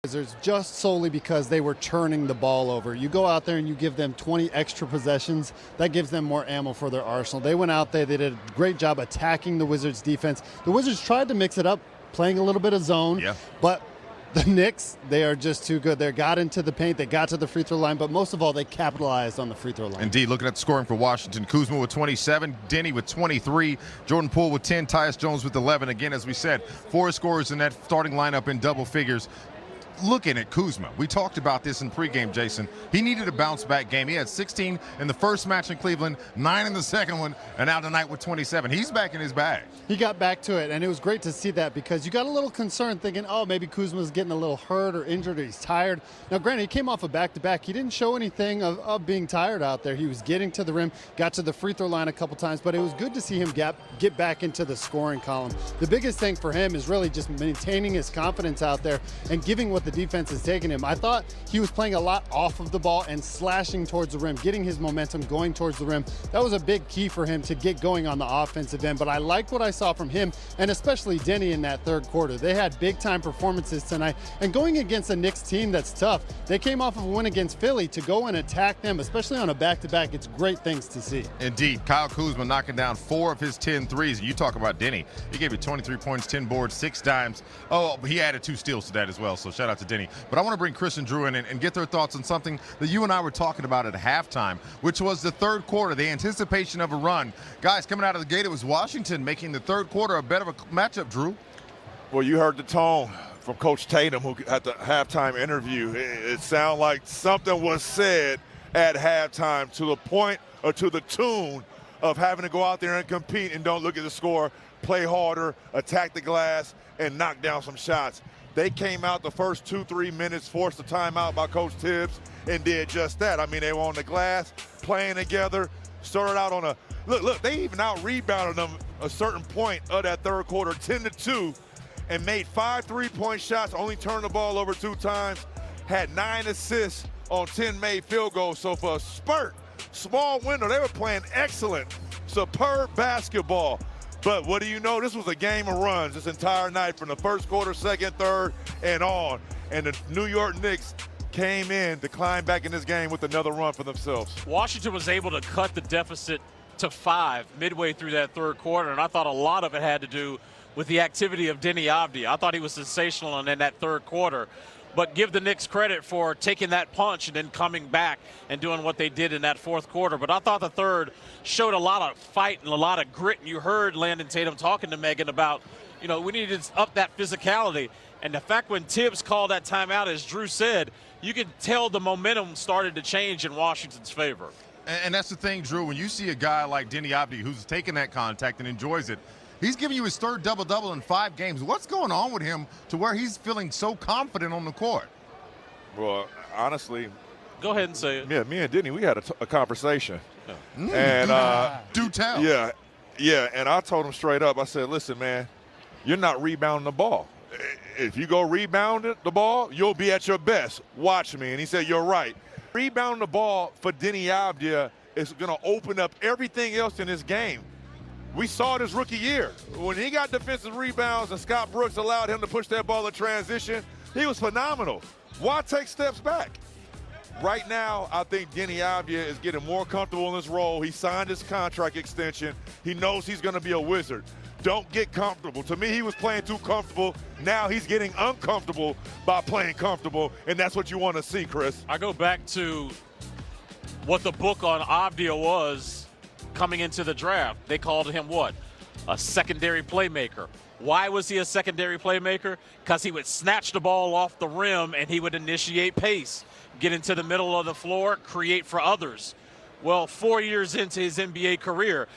Wizards just solely because they were turning the ball over. You go out there and you give them 20 extra possessions, that gives them more ammo for their arsenal. They went out there, they did a great job attacking the Wizards defense. The Wizards tried to mix it up, playing a little bit of zone, but the Knicks, they are just too good. They got into the paint, they got to the free throw line, but most of all, they capitalized on the free throw line. Indeed, looking at the scoring for Washington, Kuzma with 27, Denny with 23, Jordan Poole with 10, Tyus Jones with 11. Again, as we said, 4 scorers in that starting lineup in double figures. Looking at Kuzma, we talked about this in pregame, Jason. He needed a bounce-back game. He had 16 in the first match in Cleveland, 9 in the second one, and now tonight with 27. He's back in his bag. He got back to it, and it was great to see that because you got a little concerned thinking, oh, maybe Kuzma's getting a little hurt or injured or he's tired. Now, granted, he came off a back-to-back. He didn't show anything of being tired out there. He was getting to the rim, got to the free throw line a couple times, but it was good to see him get back into the scoring column. The biggest thing for him is really just maintaining his confidence out there and giving what the defense is taking him. I thought he was playing a lot off of the ball and slashing towards the rim, getting his momentum going towards the rim. That was a big key for him to get going on the offensive end, but I liked what I saw from him and especially Denny in that third quarter. They had big-time performances tonight, and going against a Knicks team that's tough, they came off of a win against Philly to go and attack them, especially on a back-to-back. It's great things to see. Indeed, Kyle Kuzma knocking down 4 of his 10 threes. You talk about Denny. He gave you 23 points, 10 boards, 6 dimes. Oh, but he added 2 steals to that as well, so shout out to Denny. But I want to bring Chris and Drew in and get their thoughts on something that you and I were talking about at halftime, which was the third quarter, the anticipation of a run. Guys, coming out of the gate, it was Washington making the third quarter a better matchup, Drew. Well, you heard the tone from Coach Tatum who at the halftime interview. It sounded like something was said at halftime to the point or to the tune of having to go out there and compete and don't look at the score, play harder, attack the glass, and knock down some shots. They came out the first 2-3 minutes, forced a timeout by Coach Tibbs, and did just that. I mean, they were on the glass, playing together, started out on a – look, they even out-rebounded them a certain point of that third quarter, 10-2, and made 5 3-point shots, only turned the ball over 2 times, had 9 assists on 10 made field goals. So for a spurt, small window, they were playing excellent, superb basketball. But what do you know? This was a game of runs this entire night from the first quarter, second, third, and on. And the New York Knicks came in to climb back in this game with another run for themselves. Washington was able to cut the deficit to 5 midway through that third quarter, and I thought a lot of it had to do with the activity of Denny Avdia. I thought he was sensational in that third quarter. But give the Knicks credit for taking that punch and then coming back and doing what they did in that fourth quarter. But I thought the third showed a lot of fight and a lot of grit. And you heard Landon Tatum talking to Megan about, you know, we needed to up that physicality. And the fact when Tibbs called that timeout, as Drew said, you could tell the momentum started to change in Washington's favor. And that's the thing, Drew, when you see a guy like Denny Avdia who's taking that contact and enjoys it, he's giving you his third double-double in 5 games. What's going on with him to where he's feeling so confident on the court? Well, honestly. Go ahead and say it. Yeah, me and Denny, we had a conversation. Yeah. And do tell. Yeah, and I told him straight up, I said, listen, man, you're not rebounding the ball. If you go rebound the ball, you'll be at your best. Watch me. And he said, you're right. Rebounding the ball for Denny Avdia is going to open up everything else in this game. We saw it his rookie year. When he got defensive rebounds and Scott Brooks allowed him to push that ball in transition, he was phenomenal. Why take steps back? Right now, I think Denny Avdia is getting more comfortable in this role. He signed his contract extension. He knows he's going to be a Wizard. Don't get comfortable. To me, he was playing too comfortable. Now he's getting uncomfortable by playing comfortable, and that's what you want to see, Chris. I go back to what the book on Avdia was coming into the draft. They called him what? A secondary playmaker. Why was he a secondary playmaker? Because he would snatch the ball off the rim and he would initiate pace, get into the middle of the floor, create for others. Well, 4 years into his NBA career,